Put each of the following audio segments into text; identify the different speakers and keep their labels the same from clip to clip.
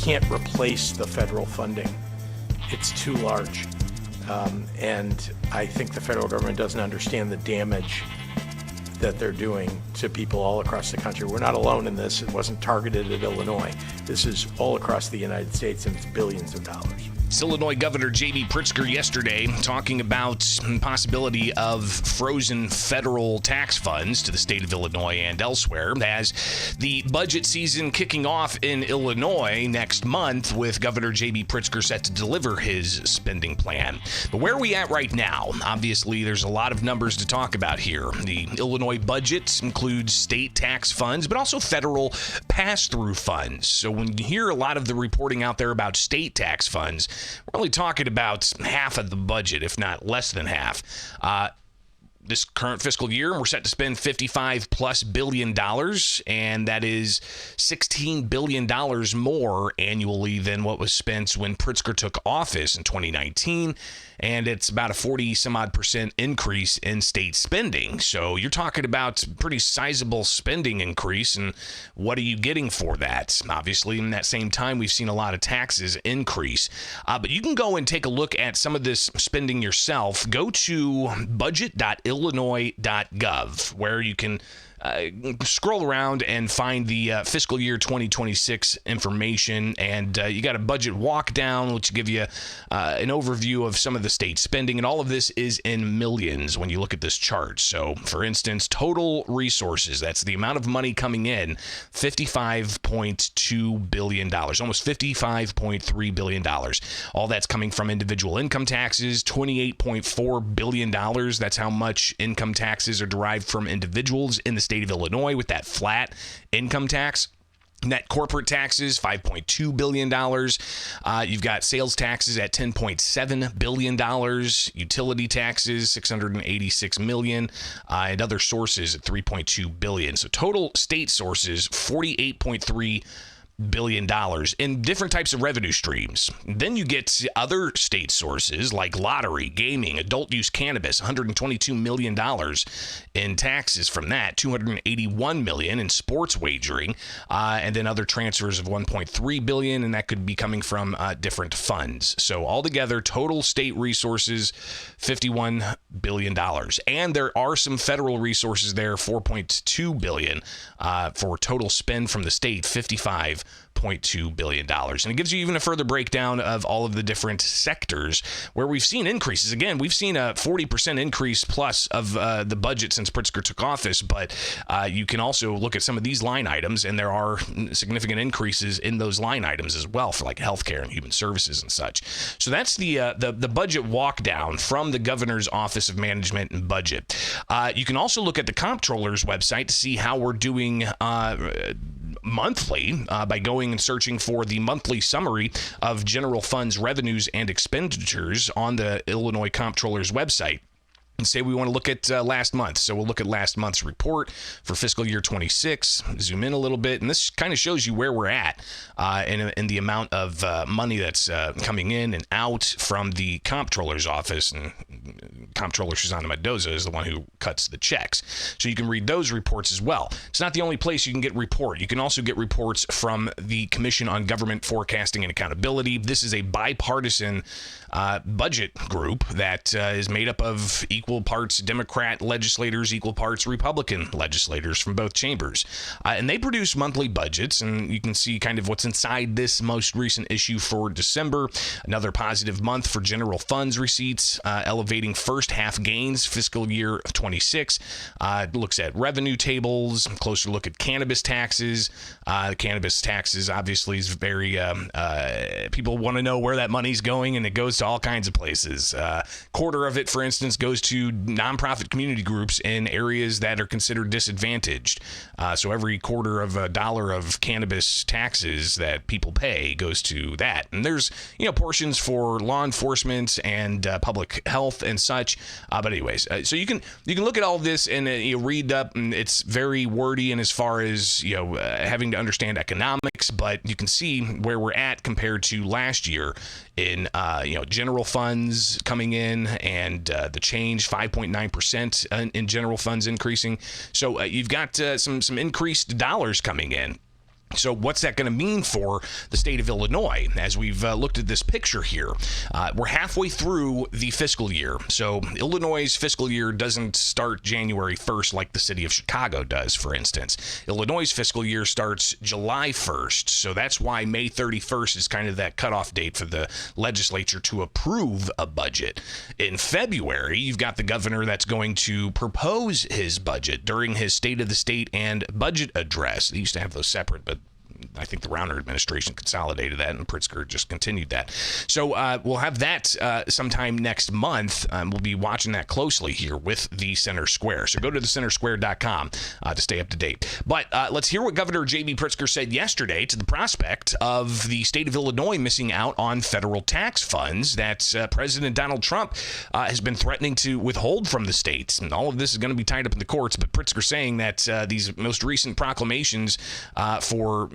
Speaker 1: can't replace the federal funding. It's too large. And I think the federal government doesn't understand the damage that they're doing to people all across the country. We're not alone in this. It wasn't targeted at Illinois. This is all across the United States, and it's billions of dollars.
Speaker 2: Illinois Governor J.B. Pritzker yesterday talking about the possibility of frozen federal tax funds to the state of Illinois and elsewhere as the budget season kicking off in Illinois next month, with Governor J.B. Pritzker set to deliver his spending plan. But where are we at right now? Obviously, there's a lot of numbers to talk about here. The Illinois budget includes state tax funds, but also federal pass-through funds. So when you hear a lot of the reporting out there about state tax funds, we're only talking about half of the budget, if not less than half. This current fiscal year, we're set to spend $55+ billion, and that is $16 billion more annually than what was spent when Pritzker took office in 2019. And it's about a 40-some-odd% increase in state spending. So you're talking about pretty sizable spending increase, and what are you getting for that? Obviously, in that same time, we've seen a lot of taxes increase. But you can go and take a look at some of this spending yourself. Go to budget.illinois.gov, where you can scroll around and find the fiscal year 2026 information, and you got a budget walk down, which give you an overview of some of the state spending, and all of this is in millions when you look at this chart. So, for instance, total resources, that's the amount of money coming in, $55.2 billion, almost $55.3 billion. All that's coming from individual income taxes, $28.4 billion. That's how much income taxes are derived from individuals in the state of Illinois with that flat income tax. Net corporate taxes, $5.2 billion. You've got sales taxes at $10.7 billion. Utility taxes, $686 million. And other sources at $3.2 billion. So total state sources, $48.3 billion in different types of revenue streams. Then you get other state sources like lottery, gaming, adult use cannabis, $122 million in taxes from that, $281 million in sports wagering, and then other transfers of $1.3 billion, and that could be coming from different funds. So altogether, total state resources, $51 billion. And there are some federal resources there, $4.2 billion for total spend from the state, $55.2 billion. And it gives you even a further breakdown of all of the different sectors where we've seen increases. Again, we've seen a 40% increase plus of the budget since Pritzker took office, but you can also look at some of these line items, and there are significant increases in those line items as well for like healthcare and human services and such. So that's the budget walk down from the governor's office of management and budget. You can also look at the comptroller's website to see how we're doing monthly by going and searching for the monthly summary of general funds revenues and expenditures on the Illinois Comptroller's website. And say we want to look at last month. So we'll look at last month's report for fiscal year 26, zoom in a little bit, and this kind of shows you where we're at in the amount of money that's coming in and out from the comptroller's office. And Comptroller Susanna Mendoza is the one who cuts the checks. So you can read those reports as well. It's not the only place you can get report. You can also get reports from the Commission on Government Forecasting and Accountability. This is a bipartisan budget group that is made up of equal parts Democrat legislators, equal parts Republican legislators from both chambers. And they produce monthly budgets, and you can see kind of what's inside this most recent issue for December. Another positive month for general funds receipts, elevating first half gains, fiscal year 26. It looks at revenue tables, closer look at cannabis taxes. Cannabis taxes obviously is very, people want to know where that money's going, and it goes to all kinds of places. Quarter of it, for instance, goes to nonprofit community groups in areas that are considered disadvantaged. So every quarter of a dollar of cannabis taxes that people pay goes to that. And there's, portions for law enforcement and public health and such. But anyways, so you can look at all of this and you read up, and it's very wordy and as far as, having to understand economics, but you can see where we're at compared to last year in, general funds coming in and the change, 5.9% in general funds increasing. So you've got some increased dollars coming in. So what's that going to mean for the state of Illinois? As we've looked at this picture here, we're halfway through the fiscal year. So Illinois' fiscal year doesn't start January 1st like the city of Chicago does, for instance. Illinois' fiscal year starts July 1st. So that's why May 31st is kind of that cutoff date for the legislature to approve a budget. In February, you've got the governor that's going to propose his budget during his State of the State and budget address. They used to have those separate, but I think the Rauner administration consolidated that, and Pritzker just continued that. So we'll have that sometime next month. We'll be watching that closely here with the Center Square. So go to thecentersquare.com to stay up to date. But let's hear what Governor J.B. Pritzker said yesterday to the prospect of the state of Illinois missing out on federal tax funds that President Donald Trump has been threatening to withhold from the states. And all of this is going to be tied up in the courts, but Pritzker saying that these most recent proclamations for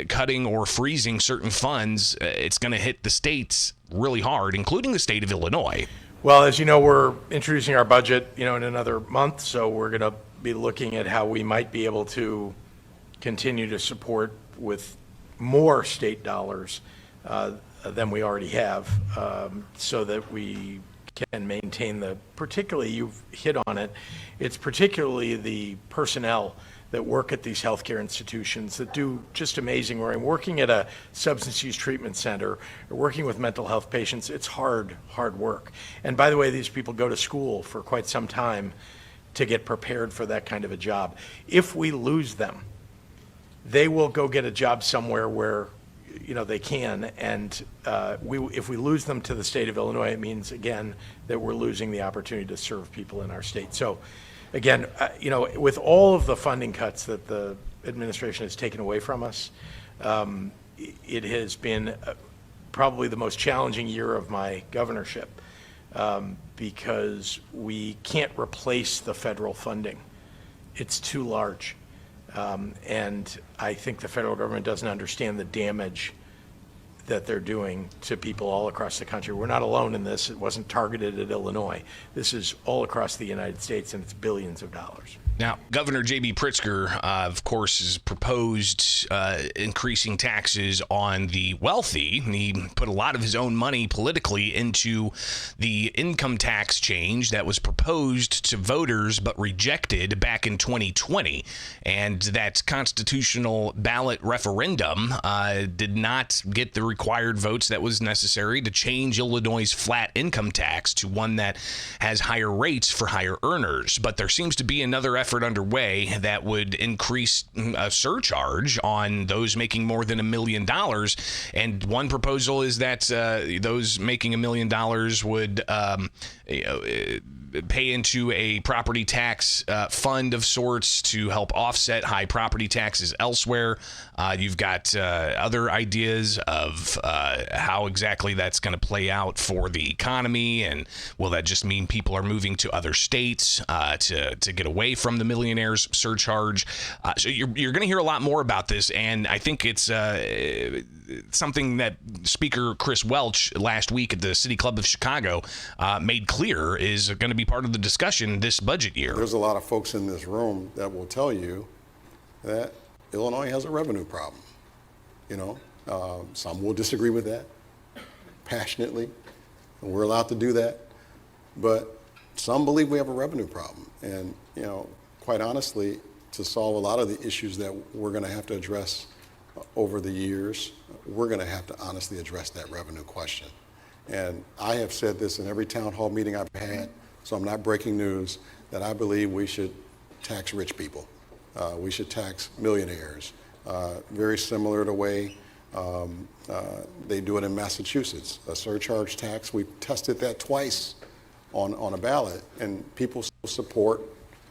Speaker 2: cutting or freezing certain funds, it's going to hit the states really hard, including the state of Illinois.
Speaker 1: Well, as you know, we're introducing our budget, in another month, so we're going to be looking at how we might be able to continue to support with more state dollars than we already have, so that we can maintain particularly, you've hit on it, it's particularly the personnel that work at these healthcare institutions that do just amazing work. Working at a substance use treatment center or working with mental health patients, it's hard work. And by the way, these people go to school for quite some time to get prepared for that kind of a job. If we lose them, they will go get a job somewhere where they can, and if we lose them to the state of Illinois, it means, again, that we're losing the opportunity to serve people in our state. So again, with all of the funding cuts that the administration has taken away from us, it has been probably the most challenging year of my governorship, because we can't replace the federal funding. It's too large. And I think the federal government doesn't understand the damage that they're doing to people all across the country. We're not alone in this. It wasn't targeted at Illinois. This is all across the United States, and it's billions of dollars.
Speaker 2: Now, Governor J.B. Pritzker, of course, has proposed increasing taxes on the wealthy. He put a lot of his own money politically into the income tax change that was proposed to voters but rejected back in 2020. And that constitutional ballot referendum did not get the required votes that was necessary to change Illinois' flat income tax to one that has higher rates for higher earners. But there seems to be another effort underway that would increase a surcharge on those making more than $1 million. And one proposal is that those making $1 million would pay into a property tax fund of sorts to help offset high property taxes elsewhere. You've got other ideas of how exactly that's going to play out for the economy, and will that just mean people are moving to other states to get away from the millionaires surcharge? So you're going to hear a lot more about this, and I think it's something that Speaker Chris Welch last week at the City Club of Chicago made clear is going to be part of the discussion this budget year.
Speaker 3: There's a lot of folks in this room that will tell you that Illinois has a revenue problem. Some will disagree with that passionately, and we're allowed to do that. But some believe we have a revenue problem. And, quite honestly, to solve a lot of the issues that we're going to have to address over the years, we're going to have to honestly address that revenue question. And I have said this in every town hall meeting I've had, so I'm not breaking news, that I believe we should tax rich people. We should tax millionaires, very similar to the way they do it in Massachusetts. A surcharge tax, we tested that twice on a ballot, and people still support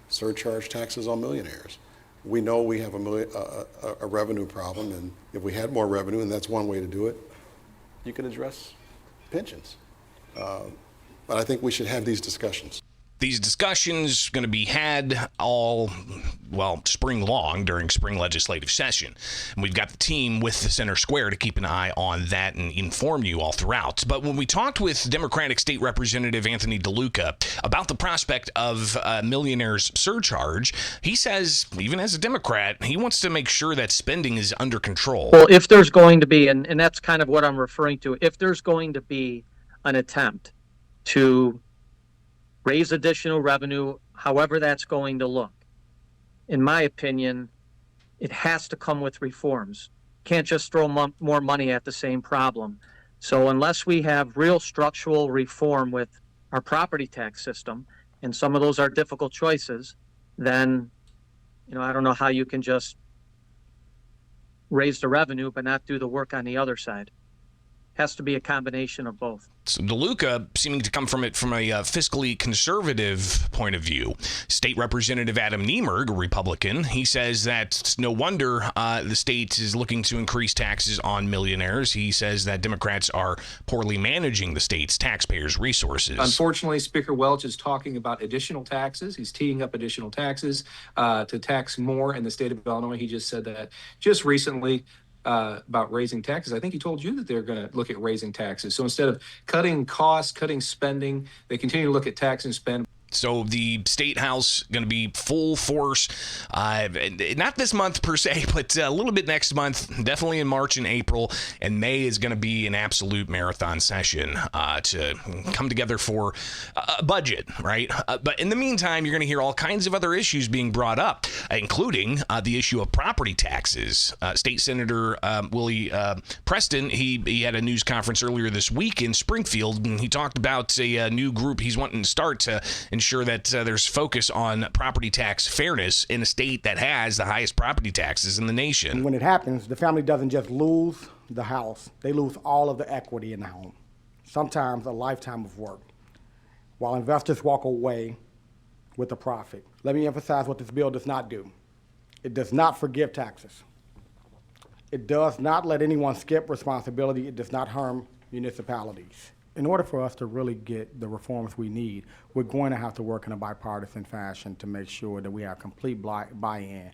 Speaker 3: surcharge taxes on millionaires. We know we have a revenue problem, and if we had more revenue, and that's one way to do it, you can address pensions. But I think we should have these discussions.
Speaker 2: These discussions going to be had all, spring long during spring legislative session. And we've got the team with the Center Square to keep an eye on that and inform you all throughout. But when we talked with Democratic State Representative Anthony DeLuca about the prospect of millionaires surcharge, he says, even as a Democrat, he wants to make sure that spending is under control.
Speaker 4: Well, if there's going to be, and that's kind of what I'm referring to, if there's going to be an attempt to raise additional revenue, however that's going to look, in my opinion, it has to come with reforms. Can't just throw more money at the same problem. So unless we have real structural reform with our property tax system, and some of those are difficult choices, then, I don't know how you can just raise the revenue but not do the work on the other side. Has to be a combination of both.
Speaker 2: So DeLuca seeming to come from it from a fiscally conservative point of view. State Representative Adam Niemerg, a Republican, he says that it's no wonder the state is looking to increase taxes on millionaires. He says that Democrats are poorly managing the state's taxpayers' resources.
Speaker 5: Unfortunately, Speaker Welch is talking about additional taxes. He's teeing up additional taxes to tax more in the state of Illinois. He just said that just recently. About raising taxes. I think he told you that they're going to look at raising taxes. So instead of cutting costs, cutting spending, they continue to look at tax and spend.
Speaker 2: So the State House going to be full force, not this month per se, but a little bit next month, definitely in March and April, and May is going to be an absolute marathon session to come together for a budget, right? But in the meantime, you're going to hear all kinds of other issues being brought up, including the issue of property taxes. State Senator Willie Preston, he had a news conference earlier this week in Springfield, and he talked about a new group he's wanting to start to ensure that there's focus on property tax fairness in a state that has the highest property taxes in the nation.
Speaker 6: When it happens, the family doesn't just lose the house, they lose all of the equity in the home, sometimes a lifetime of work, while investors walk away with a profit. Let me emphasize what this bill does not do. It does not forgive taxes. It does not let anyone skip responsibility. It does not harm municipalities. In order for us to really get the reforms we need, we're going to have to work in a bipartisan fashion to make sure that we have complete buy-in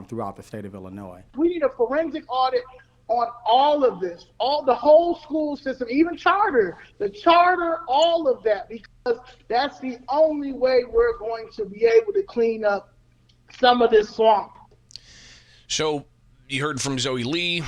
Speaker 6: throughout the state of Illinois.
Speaker 7: We need a forensic audit on all of this, the whole school system, even the charter, all of that, because that's the only way we're going to be able to clean up some of this swamp.
Speaker 2: So you heard from Zoe Lee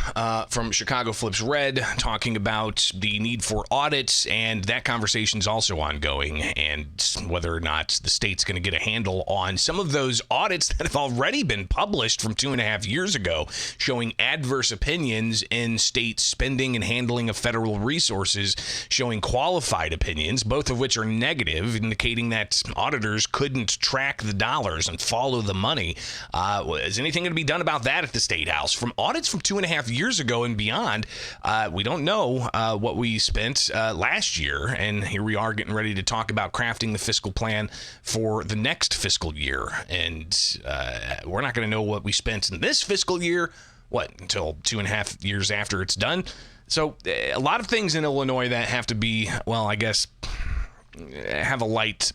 Speaker 2: from Chicago Flips Red talking about the need for audits, and that conversation's also ongoing, and whether or not the state's going to get a handle on some of those audits that have already been published from 2.5 years ago, showing adverse opinions in state spending and handling of federal resources, showing qualified opinions, both of which are negative, indicating that auditors couldn't track the dollars and follow the money. Is anything going to be done about that at the State House? From audits from 2.5 years ago and beyond, we don't know what we spent last year, and here we are getting ready to talk about crafting the fiscal plan for the next fiscal year, and we're not going to know what we spent in this fiscal year, until 2.5 years after it's done. So a lot of things in Illinois that have to be, have a light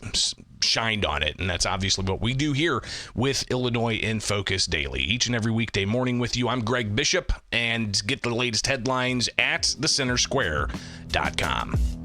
Speaker 2: shined on it, and that's obviously what we do here with Illinois in Focus Daily. Each and every weekday morning with you, I'm Greg Bishop, and get the latest headlines at thecentersquare.com.